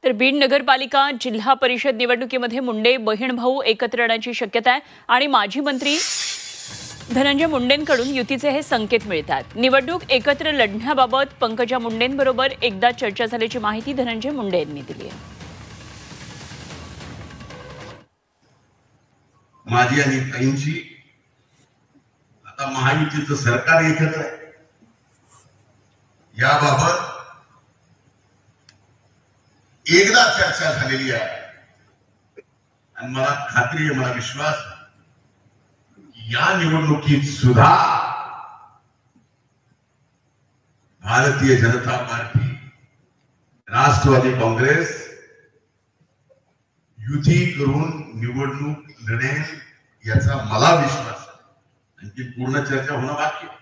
तर बीड नगरपालिका जिल्हा परिषद निवडणुकीमध्ये मुंडे बहीण भाऊ एकत्र येण्याची शक्यता आहे आणि माजी मंत्री धनंजय मुंडेंकडून युतीचे हे संकेत मिळतात। निवडणूक एकत्र लढण्याबाबत पंकजा मुंडेंबरोबर एकदा चर्चा झाल्याची माहिती धनंजय मुंडे यांनी दिली आहे। माझी आणि ताईंची आता महायुतीचं सरकार एकच आहे, याबाबत एकदा चर्चा झालेली आहे आणि मला खात्री आहे, मला विश्वास या निवडणुकीत सुद्धा भारतीय जनता पार्टी राष्ट्रवादी काँग्रेस युती करून निवडणूक लढेल याचा मला विश्वास आहे। आणखी पूर्ण चर्चा होणं बाकी आहे।